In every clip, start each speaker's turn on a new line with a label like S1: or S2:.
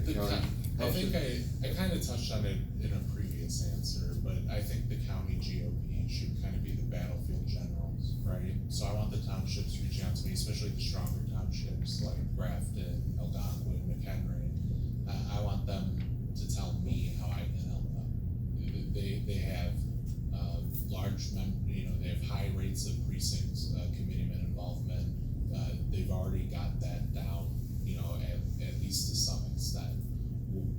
S1: the county?
S2: I think I kind of touched on it in a previous answer, but I think the county GOP should kind of be the battlefield generals, right? So I want the townships reaching out to me, especially the stronger townships like Grafton, Algonquin, Mchenry. I want them to tell me how I can help them. They have they have high rates of precinct committeeman involvement. They've already got that down, at least to some extent.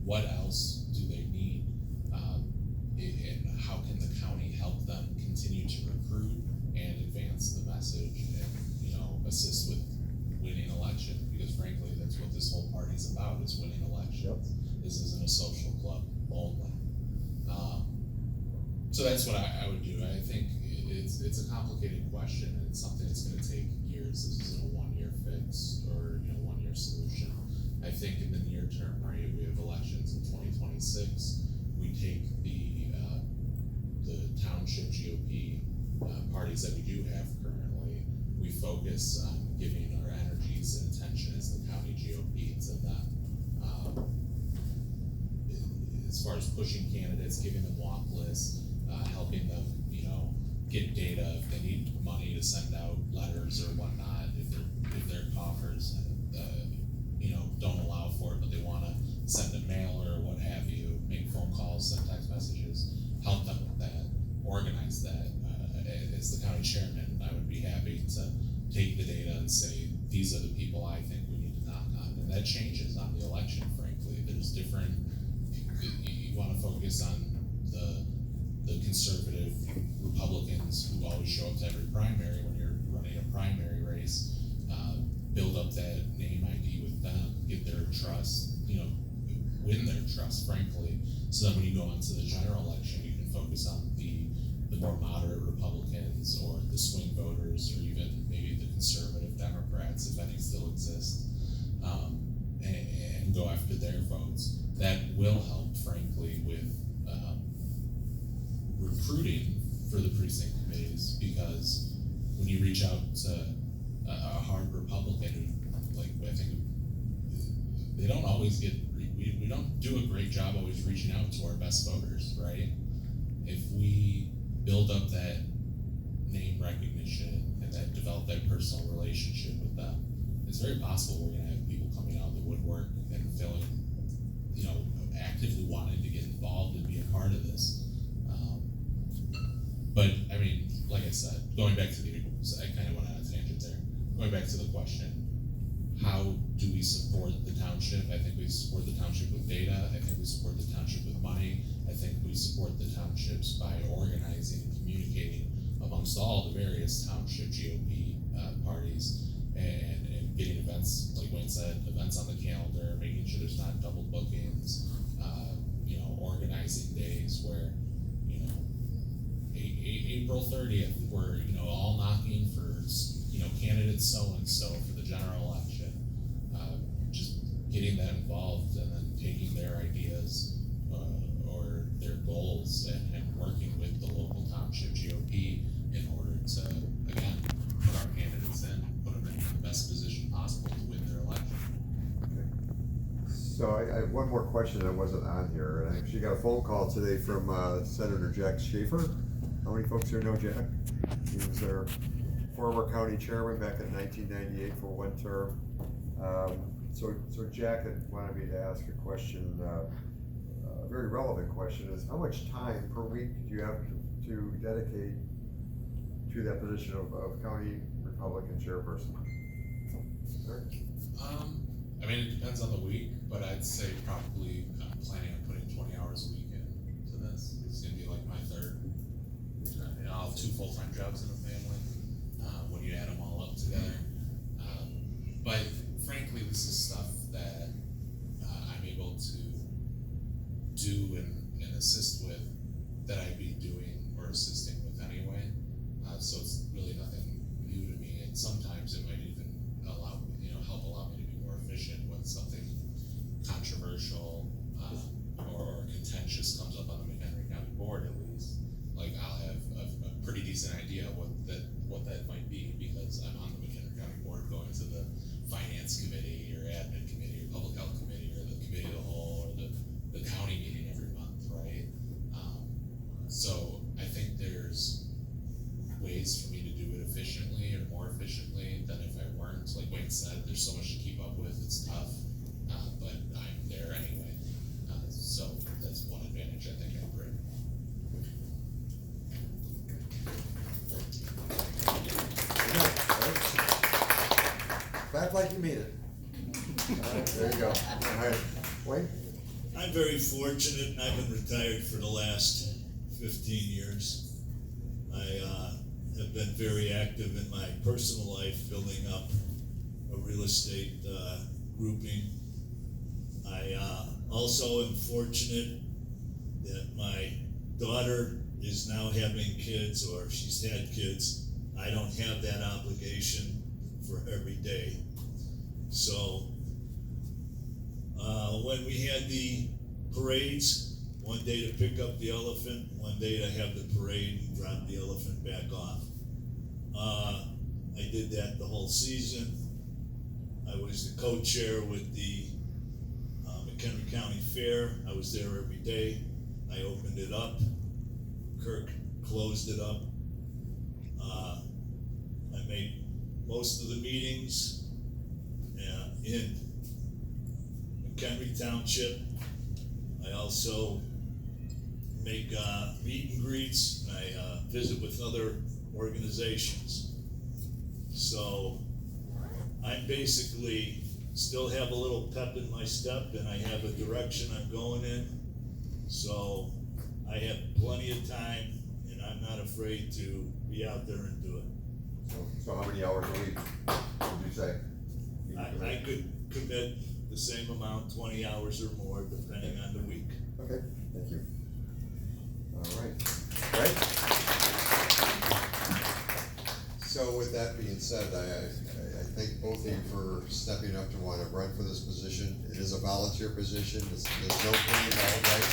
S2: What else do they need? And how can the county help them continue to recruit and advance the message and, assist with winning elections? Because frankly, that's what this whole party's about, is winning elections. Yep. This isn't a social club only. So that's what I would do. I think it's a complicated question, and it's something that's going to take years. This isn't a one-year fix or one-year solution. I think in the near term, right, we have elections in 2026. We take the township GOP parties that we do have currently. We focus on giving our energies and attention as the county GOP to them. As far as pushing candidates, giving them walk lists, helping them, get data if they need money to send out letters or whatnot, if their coffers, don't allow for it, but they want to send a mail or what have you, make phone calls, send text messages, help them with that, organize that. As the county chairman, I would be happy to take the data and say, these are the people I think we need to knock on, and that changes on the election, frankly. There's different, you want to focus on the conservative Republicans who always show up to every primary when you're running a primary race, build up that name ID with them, get their trust, win their trust, frankly, so that when you go into the general election, you can focus on the more moderate Republicans or the swing voters, or even maybe the conservative Democrats, if any still exist, and go after their votes. That will help, frankly, with recruiting for the precinct committees, because when you reach out to a hard Republican, I think they don't always get, we don't do a great job always reaching out to our best voters, right? If we build up that name recognition and that develop that personal relationship with them, it's very possible we're gonna have people coming out of the woodwork and feeling, actively wanting to get involved and be a part of this. But I mean, like I said, going back to I kind of went on a tangent there. Going back to the question, how do we support the township? I think we support the township with data. I think we support the township with money. I think we support the townships by organizing and communicating amongst all the various township GOP parties and getting events, like Wayne said, events on the calendar, making sure there's not double bookings, organizing days where, April 30th, we're, all knocking for, candidates so-and-so for the general election. Just getting that involved and then taking their ideas or their goals and working with the local township GOP in order to, again, put our candidates in, put them in the best position possible to win their election.
S1: Okay. So I have one more question that wasn't on here. I actually got a phone call today from Senator Jack Schaefer. How many folks here know Jack? He was our former county chairman back in 1998 for one term. So Jack had wanted me to ask a question, a very relevant question, is how much time per week do you have to dedicate to that position of county Republican chairperson?
S2: I mean, it depends on the week, but I'd say probably I'm planning on putting 20 hours a week into this. It's gonna be like my third. I'll have 2 full-time jobs in the family when you add them all up together. But frankly, this is stuff that I'm able to do and assist with that I'd be doing or assisting with anyway. So it's really nothing new to me. And sometimes it might even help allow me to be more efficient when something controversial or contentious comes up on the Mchenry County Board, at least. Like, I'll have a pretty decent idea what that might be, because I'm on the Mchenry County Board, going to the finance committee or admin committee or public health committee or the committee of the whole more efficiently than if I weren't. Like Wayne said, there's so much to keep up with, it's tough, but I'm there anyway. So that's one advantage I think I bring.
S1: Back like you mean it. Alright, there you go. Alright, Wayne?
S3: I'm very fortunate. I've been retired for the last 15 years. I have been very active in my personal life, building up a real estate grouping. I also am fortunate that my daughter is now having kids, or she's had kids. I don't have that obligation for every day. So when we had the parades, one day to pick up the elephant, one day to have the parade and drop the elephant back off. I did that the whole season. I was the co-chair with the Mchenry County Fair. I was there every day. I opened it up. Kirk closed it up. I made most of the meetings in Mchenry Township. I also make meet and greets. I visit with other organizations. So I'm basically still have a little pep in my step, and I have a direction I'm going in. So I have plenty of time, and I'm not afraid to be out there and do it.
S1: So how many hours a week would you say?
S3: I could commit the same amount, 20 hours or more, depending on the week.
S1: Okay, thank you. All right, right? So with that being said, I thank both of you for stepping up to want to run for this position. It is a volunteer position, there's no pay involved, right?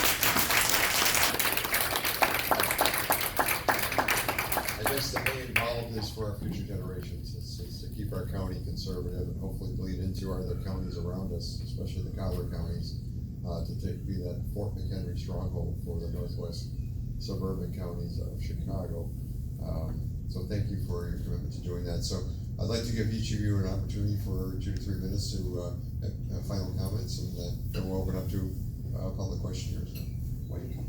S1: I guess the pay involved is for our future generations. It's to keep our county conservative and hopefully bleed into our other counties around us, especially the collar counties, to be that Fort McHenry stronghold for the northwest suburban counties of Chicago. So thank you for your commitment to doing that. So I'd like to give each of you an opportunity for 2 to 3 minutes to have final comments, and then we'll open up to public questioners. Wayne?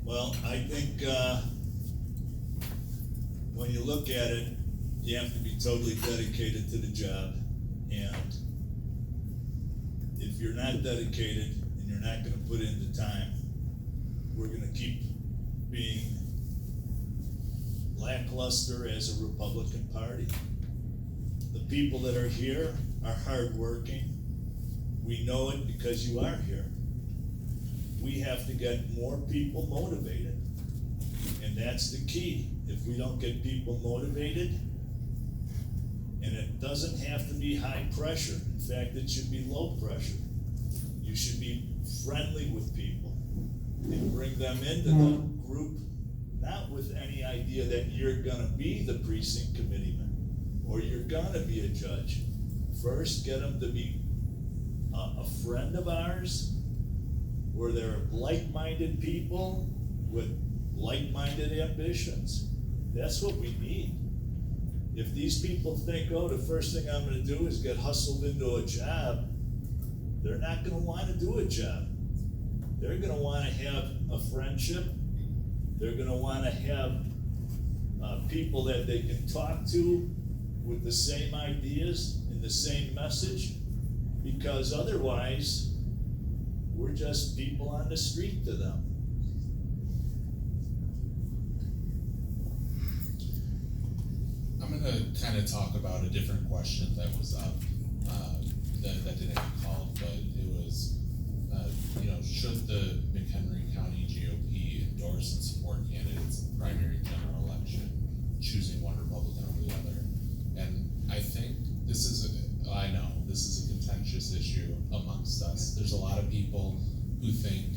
S3: Well, I think when you look at it, you have to be totally dedicated to the job. And if you're not dedicated and you're not gonna put in the time, we're gonna keep being lackluster as a Republican Party. The people that are here are hardworking. We know it because you are here. We have to get more people motivated. And that's the key. If we don't get people motivated, and it doesn't have to be high pressure. In fact, it should be low pressure. You should be friendly with people and bring them into the group, not with any idea that you're gonna be the precinct committeeman or you're gonna be a judge. First, get them to be a friend of ours, where they're like-minded people with like-minded ambitions. That's what we need. If these people think, oh, the first thing I'm gonna do is get hustled into a job, they're not gonna wanna do a job. They're gonna wanna have a friendship. They're gonna wanna have people that they can talk to with the same ideas and the same message, because otherwise, we're just people on the street to them.
S2: I'm gonna kind of talk about a different question that was up, that didn't get called, but it was, should the McHenry County GOP endorse and support candidates in the primary general election, choosing one Republican over the other? And I think this is a contentious issue amongst us. There's a lot of people who think,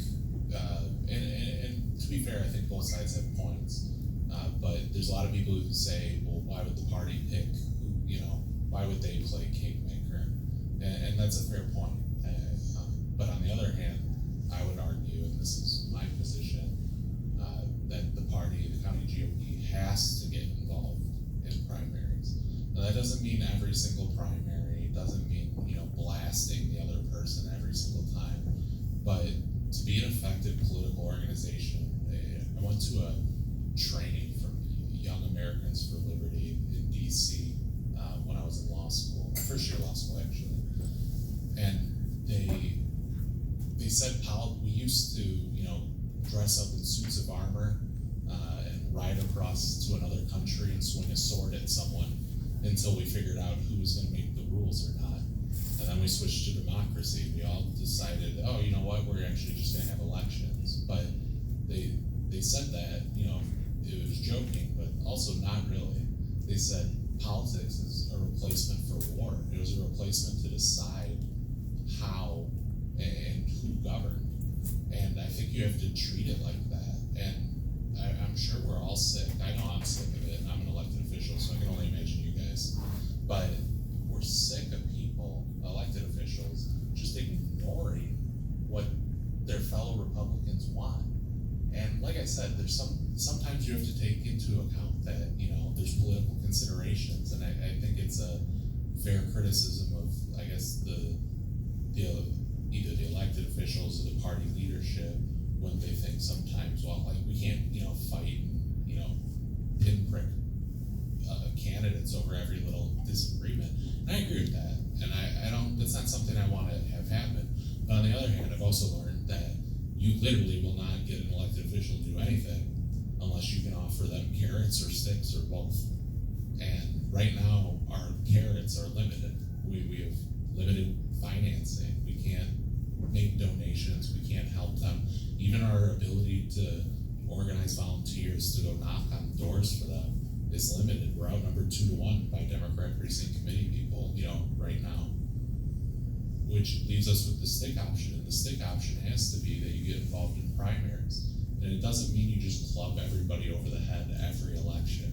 S2: and to be fair, I think both sides have points. But there's a lot of people who say, well, why would the party pick, why would they play kingmaker? And that's a fair point. But on the other hand, I would argue, and this is my position, that the party, the county GOP, has to get involved doesn't mean every single primary, it doesn't mean, blasting the other person every single time. But to be an effective political organization, I went to a training from Young Americans for Liberty in DC when I was in law school, my first year of law school actually. And they said we used to, dress up in suits of armor and ride across to another country and swing a sword at someone until we figured out who was going to make the rules or not. And then we switched to democracy. We all decided, oh, you know what, we're actually just going to have elections. But they said that, it was joking, but also not really. They said politics is a replacement for war. It was a replacement to decide how and who governed. And I think you have to treat it like that. And I'm sure we're all sick. I know I'm sick of it. I'm an elected official, so I can only imagine you guys. But we're sick of people, elected officials, just ignoring what their fellow Republicans want. And like I said, there's sometimes you have to take into account that, there's political considerations. And I think it's a fair criticism of, I guess, either the elected officials or the party leadership when they think sometimes, well, like we can't, fight and, pinprick candidates over every little disagreement. And I agree with that. And I don't, that's not something I want to have happen. But on the other hand, I've also learned that you literally will not get an elected official to do anything unless you can offer them carrots or sticks or both. And right now, our carrots are limited. We have limited financing. We can't make donations. We can't help them. Even our ability to organize volunteers to go knock on doors for them is limited. We're outnumbered 2-1 by Democrat precinct committee people, right now. Which leaves us with the stick option, and the stick option has to be that you get involved in primaries. And it doesn't mean you just club everybody over the head every election.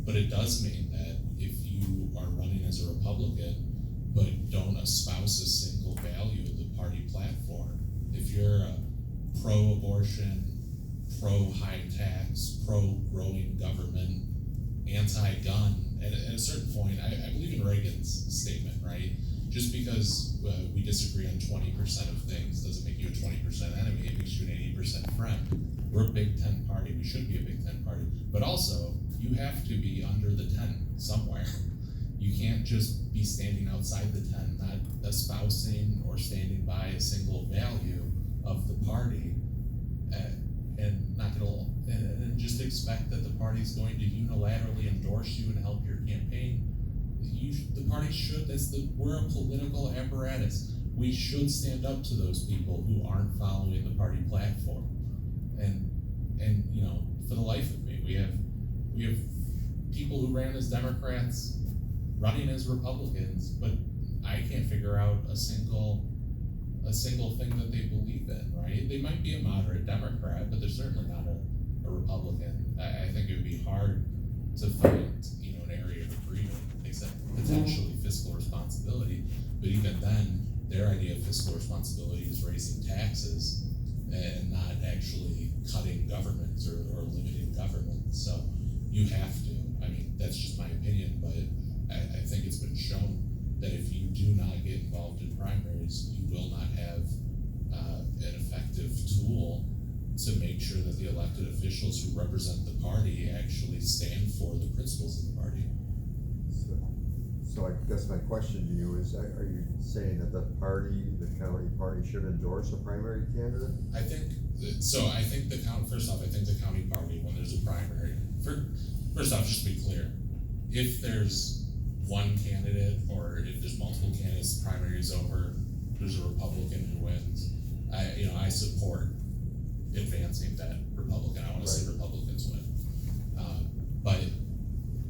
S2: But it does mean that if you are running as a Republican, but don't espouse a single value of the party platform, if you're a pro-abortion, pro-high tax, pro-growing government, anti-gun, at a certain point, I believe in Reagan's statement, right? Just because we disagree on 20% of things doesn't make you a 20% enemy, it makes you an 80% friend. We're a Big Ten party, we should be a Big Ten party, but also, you have to be under the tent somewhere. You can't just be standing outside the tent, not espousing or standing by a single value of the party, and just expect that the party's going to unilaterally endorse you and help your campaign. The party should. We're a political apparatus. We should stand up to those people who aren't following the party platform. And for the life of me, we have people who ran as Democrats running as Republicans, but I can't figure out a single thing that they believe in, right? They might be a moderate Democrat, but they're certainly not a Republican. I think it would be hard to find, an area of agreement, except potentially fiscal responsibility. But even then, their idea of fiscal responsibility is raising taxes and not actually cutting government or limiting government. So you have to. I mean, that's just my opinion, but I think it's been shown that if you do not get involved in primaries, you will not have an effective tool to make sure that the elected officials who represent the party actually stand for the principles of the party.
S1: So I guess my question to you is, are you saying that the county party should endorse a primary candidate?
S2: I think first off, I think the county party, when there's a primary, first off, just to be clear, if there's one candidate or if there's multiple candidates, the primary is over, there's a Republican who wins, I support advancing that Republican. I want to see Republicans win. But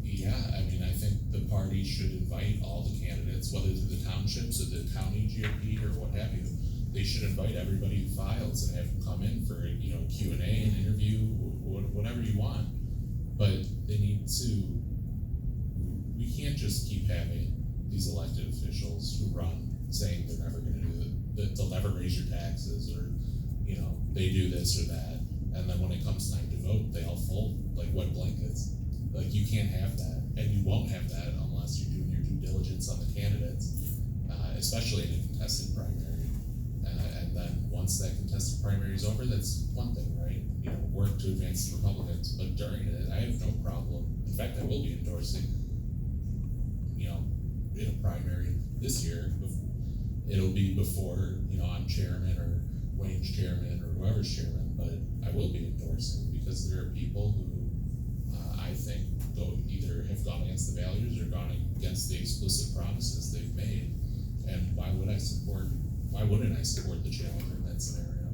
S2: yeah, I mean, I think the party should invite all the candidates, whether through the townships or the county GOP or what have you. They should invite everybody who files and have them come in for Q&A, an interview, whatever you want. But they need to. We can't just keep having these elected officials who run saying they're never going to do it. They'll never raise your taxes, or they do this or that, and then when it comes time to vote, they all fold like wet blankets. Like Like, you can't have that, and you won't have that unless you're doing your due diligence on the candidates, especially in a contested primary. And then once that contested primary is over, that's one thing, right? You know, work to advance the Republicans, but during it, I have no problem. In fact, I will be endorsing, you know, in a primary this year. It'll be before, you know, I'm chairman or Wayne's chairman or whoever's chairman, but I will be endorsing because there are people who I think either have gone against the values or gone against the explicit promises they've made. And why wouldn't I support the challenger in that scenario?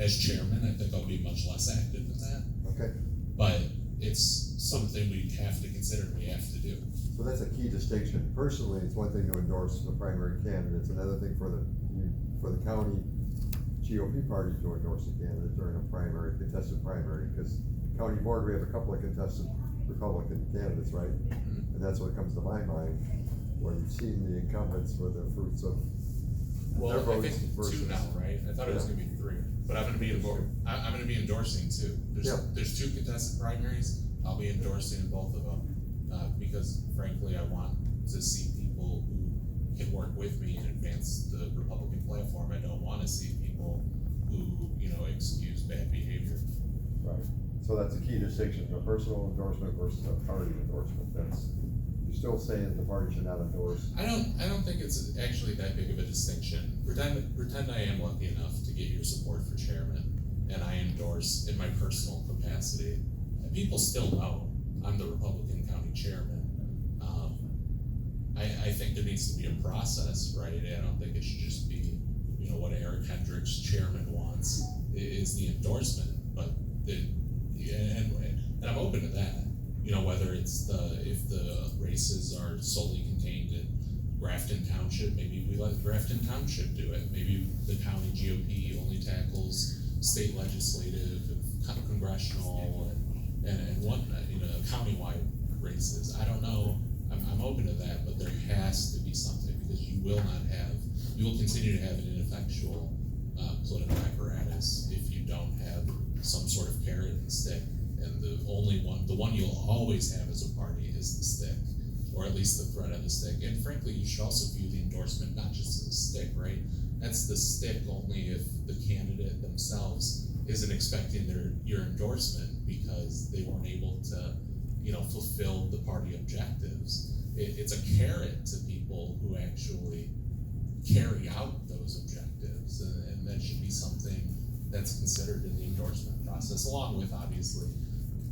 S2: As chairman, I think I'll be much less active than that.
S1: Okay,
S2: But it's something we have to consider and we have to do.
S1: so that's a key distinction. Personally, it's one thing to endorse the primary candidate, it's another thing for the county GOP party to endorse a candidate during a primary, contested primary, because county board, we have a couple of contested Republican candidates, right? And that's what comes to my mind, where you've seen the incumbents with the fruits of
S2: Well,
S1: their
S2: I
S1: votes
S2: think
S1: versus.
S2: two now, right? I thought it was gonna be three, but I'm gonna be endorsing two. There's two contested primaries, I'll be endorsing both of them. Because frankly, I want to see people who can work with me and advance the Republican platform. I don't wanna see people who, you know, excuse bad behavior.
S1: Right, so that's a key distinction, a personal endorsement versus a party endorsement, you're still saying the party should not endorse.
S2: I don't think it's actually that big of a distinction. Pretend I am lucky enough to get your support for chairman, and I endorse in my personal capacity. And people still know I'm the Republican county chairman. I think there needs to be a process, right? I don't think it should just be, you know, what Eric Hendricks, chairman, wants is the endorsement, but and I'm open to that. You know, whether it's if the races are solely contained in Grafton Township, maybe we let Grafton Township do it. Maybe the county GOP only tackles state legislative and congressional and whatnot, you know, countywide races. I don't know. I'm open to that, but there has to be something because you will continue to have an ineffectual political apparatus if you don't have some sort of carrot and stick. And the one you'll always have as a party is the stick, or at least the threat of the stick. And frankly, you should also view the endorsement not just as a stick, right? That's the stick only if the candidate themselves isn't expecting your endorsement because they weren't able to, you know, fulfill the party objectives. It's a carrot to people who actually carry out those objectives, and that should be something that's considered in the endorsement process, along with obviously,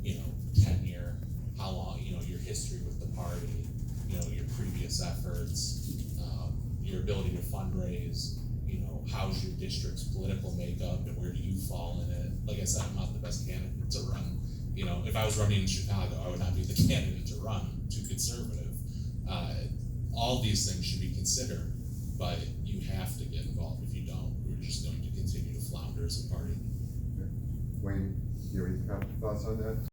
S2: you know, tenure, how long, you know, your history with the party, you know, your previous efforts, your ability to fundraise, you know, how's your district's political makeup and where do you fall in it. Like I said, I'm not the best candidate to run. You know, if I was running in Chicago, I would not be the candidate to run, too conservative. All these things should be considered, but you have to get involved. If you don't, we're just going to continue to flounder as a party.
S1: Wayne, do you have any thoughts on that?